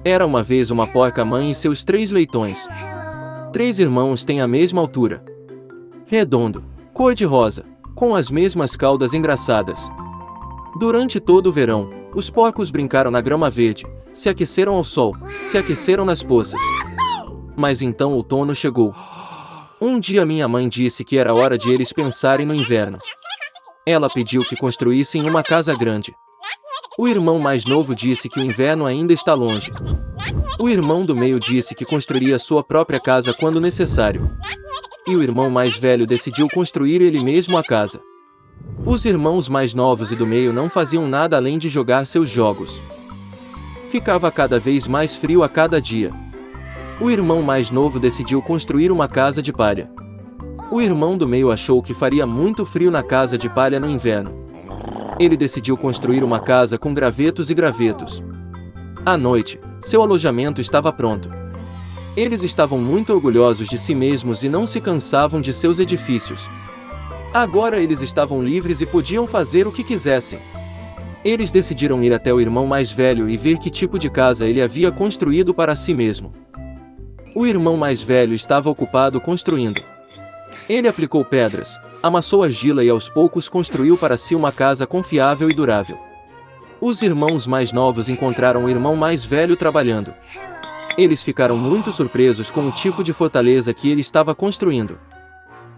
Era uma vez uma porca-mãe e seus 3 leitões. 3 irmãos têm a mesma altura. Redondo, cor-de-rosa, com as mesmas caudas engraçadas. Durante todo o verão, os porcos brincaram na grama verde, se aqueceram ao sol, se aqueceram nas poças. Mas então o outono chegou. Um dia minha mãe disse que era hora de eles pensarem no inverno. Ela pediu que construíssem uma casa grande. O irmão mais novo disse que o inverno ainda está longe. O irmão do meio disse que construiria sua própria casa quando necessário. E o irmão mais velho decidiu construir ele mesmo a casa. Os irmãos mais novos e do meio não faziam nada além de jogar seus jogos. Ficava cada vez mais frio a cada dia. O irmão mais novo decidiu construir uma casa de palha. O irmão do meio achou que faria muito frio na casa de palha no inverno. Ele decidiu construir uma casa com gravetos e gravetos. À noite, seu alojamento estava pronto. Eles estavam muito orgulhosos de si mesmos e não se cansavam de seus edifícios. Agora eles estavam livres e podiam fazer o que quisessem. Eles decidiram ir até o irmão mais velho e ver que tipo de casa ele havia construído para si mesmo. O irmão mais velho estava ocupado construindo. Ele aplicou pedras, amassou argila e aos poucos construiu para si uma casa confiável e durável. Os irmãos mais novos encontraram o irmão mais velho trabalhando. Eles ficaram muito surpresos com o tipo de fortaleza que ele estava construindo.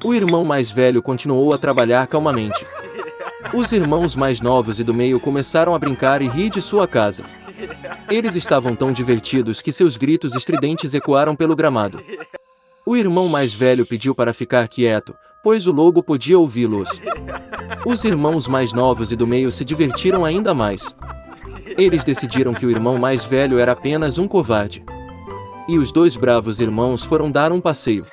O irmão mais velho continuou a trabalhar calmamente. Os irmãos mais novos e do meio começaram a brincar e rir de sua casa. Eles estavam tão divertidos que seus gritos estridentes ecoaram pelo gramado. O irmão mais velho pediu para ficar quieto, pois o lobo podia ouvi-los. Os irmãos mais novos e do meio se divertiram ainda mais. Eles decidiram que o irmão mais velho era apenas um covarde. E os 2 bravos irmãos foram dar um passeio.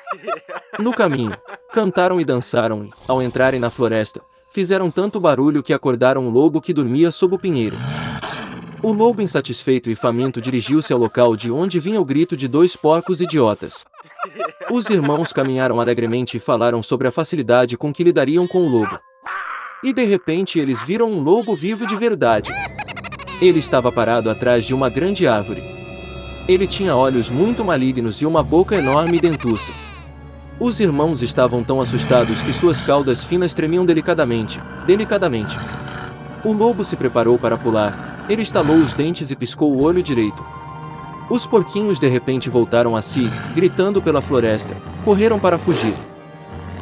No caminho, cantaram e dançaram e, ao entrarem na floresta, fizeram tanto barulho que acordaram o lobo que dormia sob o pinheiro. O lobo, insatisfeito e faminto, dirigiu-se ao local de onde vinha o grito de 2 porcos idiotas. Os irmãos caminharam alegremente e falaram sobre a facilidade com que lidariam com o lobo. E de repente eles viram um lobo vivo de verdade. Ele estava parado atrás de uma grande árvore. Ele tinha olhos muito malignos e uma boca enorme e dentuça. Os irmãos estavam tão assustados que suas caudas finas tremiam delicadamente. O lobo se preparou para pular. Ele estalou os dentes e piscou o olho direito. Os porquinhos de repente voltaram a si, gritando pela floresta. Correram para fugir.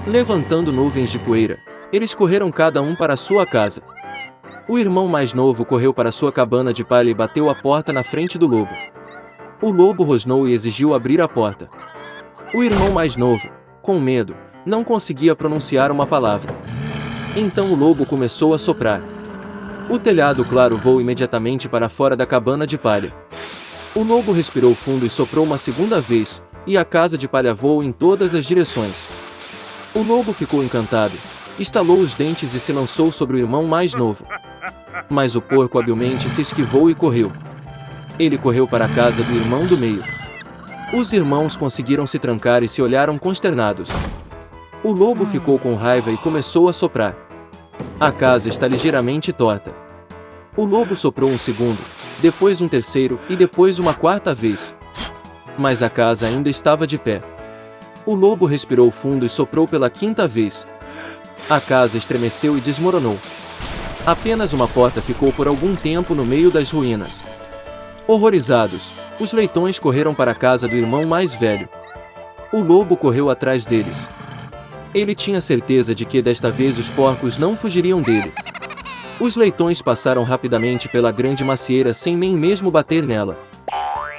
Levantando nuvens de poeira, eles correram cada um para sua casa. O irmão mais novo correu para sua cabana de palha e bateu a porta na frente do lobo. O lobo rosnou e exigiu abrir a porta. O irmão mais novo, com medo, não conseguia pronunciar uma palavra. Então o lobo começou a soprar. O telhado claro voou imediatamente para fora da cabana de palha. O lobo respirou fundo e soprou uma segunda vez, e a casa de palha voou em todas as direções. O lobo ficou encantado, estalou os dentes e se lançou sobre o irmão mais novo. Mas o porco habilmente se esquivou e correu. Ele correu para a casa do irmão do meio. Os irmãos conseguiram se trancar e se olharam consternados. O lobo ficou com raiva e começou a soprar. A casa está ligeiramente torta. O lobo soprou um segundo, depois um terceiro e depois uma quarta vez. Mas a casa ainda estava de pé. O lobo respirou fundo e soprou pela quinta vez. A casa estremeceu e desmoronou. Apenas uma porta ficou por algum tempo no meio das ruínas. Horrorizados, os leitões correram para a casa do irmão mais velho. O lobo correu atrás deles. Ele tinha certeza de que desta vez os porcos não fugiriam dele. Os leitões passaram rapidamente pela grande macieira sem nem mesmo bater nela.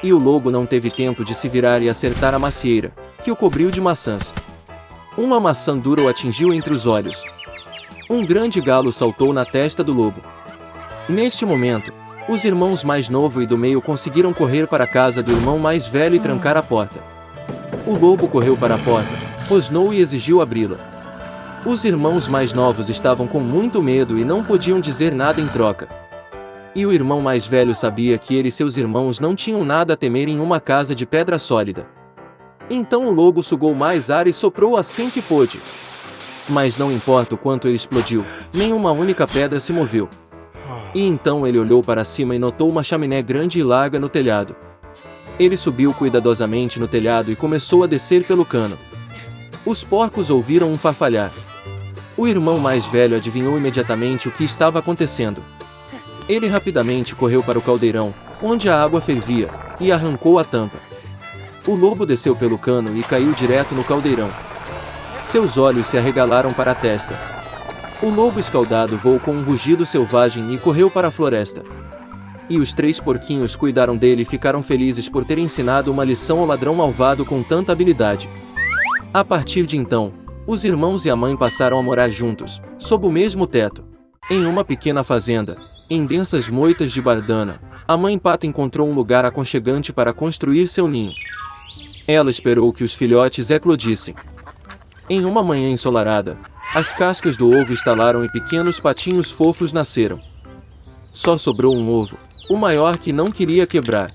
E o lobo não teve tempo de se virar e acertar a macieira, que o cobriu de maçãs. Uma maçã dura o atingiu entre os olhos. Um grande galo saltou na testa do lobo. Neste momento, os irmãos mais novo e do meio conseguiram correr para a casa do irmão mais velho e trancar a porta. O lobo correu para a porta, rosnou e exigiu abri-la. Os irmãos mais novos estavam com muito medo e não podiam dizer nada em troca. E o irmão mais velho sabia que ele e seus irmãos não tinham nada a temer em uma casa de pedra sólida. Então o lobo sugou mais ar e soprou assim que pôde. Mas não importa o quanto ele explodiu, nenhuma única pedra se moveu. E então ele olhou para cima e notou uma chaminé grande e larga no telhado. Ele subiu cuidadosamente no telhado e começou a descer pelo cano. Os porcos ouviram um farfalhar. O irmão mais velho adivinhou imediatamente o que estava acontecendo. Ele rapidamente correu para o caldeirão, onde a água fervia, e arrancou a tampa. O lobo desceu pelo cano e caiu direto no caldeirão. Seus olhos se arregalaram para a testa. O lobo escaldado voou com um rugido selvagem e correu para a floresta. E os 3 porquinhos cuidaram dele e ficaram felizes por ter ensinado uma lição ao ladrão malvado com tanta habilidade. A partir de então, os irmãos e a mãe passaram a morar juntos, sob o mesmo teto. Em uma pequena fazenda, em densas moitas de bardana, a mãe pata encontrou um lugar aconchegante para construir seu ninho. Ela esperou que os filhotes eclodissem. Em uma manhã ensolarada, as cascas do ovo estalaram e pequenos patinhos fofos nasceram. Só sobrou um ovo, o maior que não queria quebrar.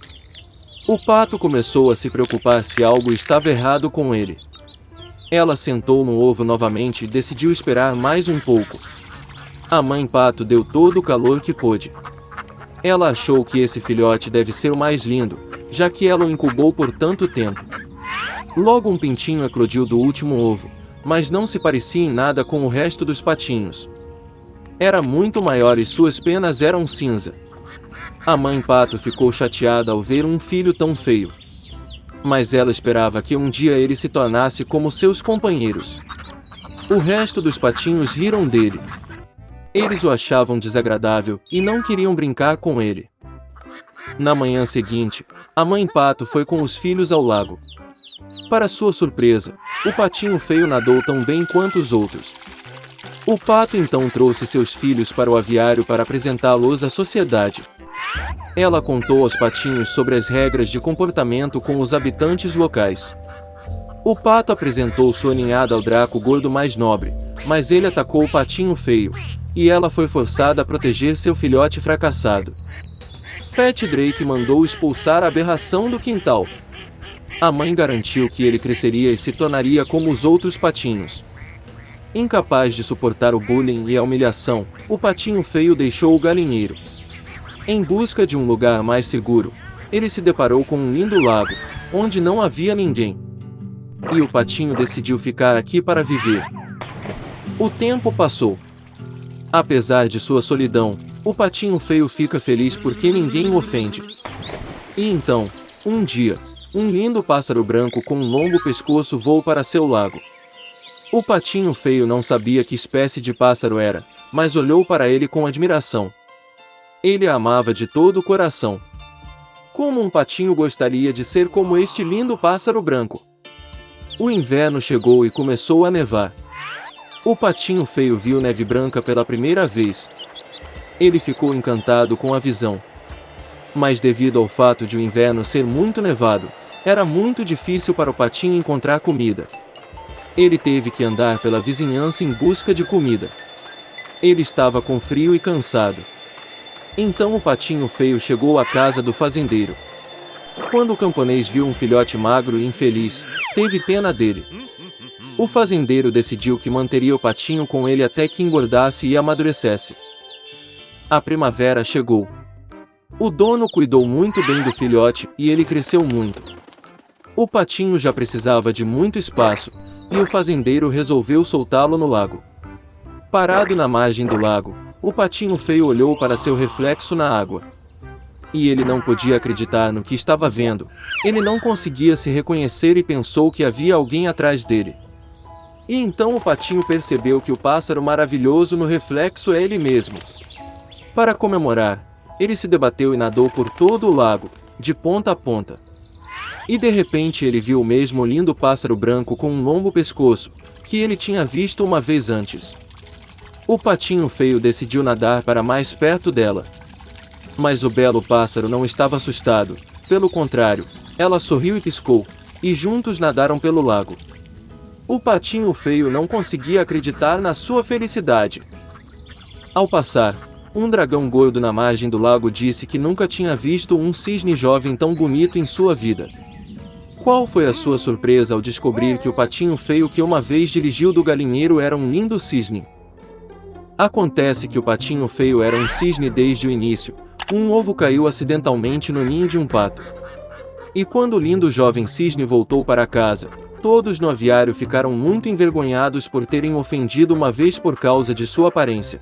O pato começou a se preocupar se algo estava errado com ele. Ela sentou no ovo novamente e decidiu esperar mais um pouco. A mãe pato deu todo o calor que pôde. Ela achou que esse filhote deve ser o mais lindo, já que ela o incubou por tanto tempo. Logo um pintinho eclodiu do último ovo, mas não se parecia em nada com o resto dos patinhos. Era muito maior e suas penas eram cinza. A mãe pato ficou chateada ao ver um filho tão feio. Mas ela esperava que um dia ele se tornasse como seus companheiros. O resto dos patinhos riram dele. Eles o achavam desagradável e não queriam brincar com ele. Na manhã seguinte, a mãe pato foi com os filhos ao lago. Para sua surpresa, o patinho feio nadou tão bem quanto os outros. O pato então trouxe seus filhos para o aviário para apresentá-los à sociedade. Ela contou aos patinhos sobre as regras de comportamento com os habitantes locais. O pato apresentou sua ninhada ao Draco gordo mais nobre, mas ele atacou o patinho feio, e ela foi forçada a proteger seu filhote fracassado. Fat Drake mandou expulsar a aberração do quintal. A mãe garantiu que ele cresceria e se tornaria como os outros patinhos. Incapaz de suportar o bullying e a humilhação, o patinho feio deixou o galinheiro. Em busca de um lugar mais seguro, ele se deparou com um lindo lago, onde não havia ninguém. E o patinho decidiu ficar aqui para viver. O tempo passou. Apesar de sua solidão, o patinho feio fica feliz porque ninguém o ofende. E então, um dia, um lindo pássaro branco com um longo pescoço voou para seu lago. O patinho feio não sabia que espécie de pássaro era, mas olhou para ele com admiração. Ele a amava de todo o coração. Como um patinho gostaria de ser como este lindo pássaro branco? O inverno chegou e começou a nevar. O patinho feio viu neve branca pela primeira vez. Ele ficou encantado com a visão. Mas devido ao fato de o inverno ser muito nevado, era muito difícil para o patinho encontrar comida. Ele teve que andar pela vizinhança em busca de comida. Ele estava com frio e cansado. Então o patinho feio chegou à casa do fazendeiro. Quando o camponês viu um filhote magro e infeliz, teve pena dele. O fazendeiro decidiu que manteria o patinho com ele até que engordasse e amadurecesse. A primavera chegou. O dono cuidou muito bem do filhote e ele cresceu muito. O patinho já precisava de muito espaço, e o fazendeiro resolveu soltá-lo no lago. Parado na margem do lago, o patinho feio olhou para seu reflexo na água. E ele não podia acreditar no que estava vendo. Ele não conseguia se reconhecer e pensou que havia alguém atrás dele. E então o patinho percebeu que o pássaro maravilhoso no reflexo é ele mesmo. Para comemorar, ele se debateu e nadou por todo o lago, de ponta a ponta. E de repente ele viu o mesmo lindo pássaro branco com um longo pescoço, que ele tinha visto uma vez antes. O patinho feio decidiu nadar para mais perto dela. Mas o belo pássaro não estava assustado, pelo contrário, ela sorriu e piscou, e juntos nadaram pelo lago. O patinho feio não conseguia acreditar na sua felicidade. Ao passar, um dragão gordo na margem do lago disse que nunca tinha visto um cisne jovem tão bonito em sua vida. Qual foi a sua surpresa ao descobrir que o patinho feio que uma vez dirigiu do galinheiro era um lindo cisne? Acontece que o patinho feio era um cisne desde o início. Um ovo caiu acidentalmente no ninho de um pato. E quando o lindo jovem cisne voltou para casa, todos no aviário ficaram muito envergonhados por terem ofendido uma vez por causa de sua aparência.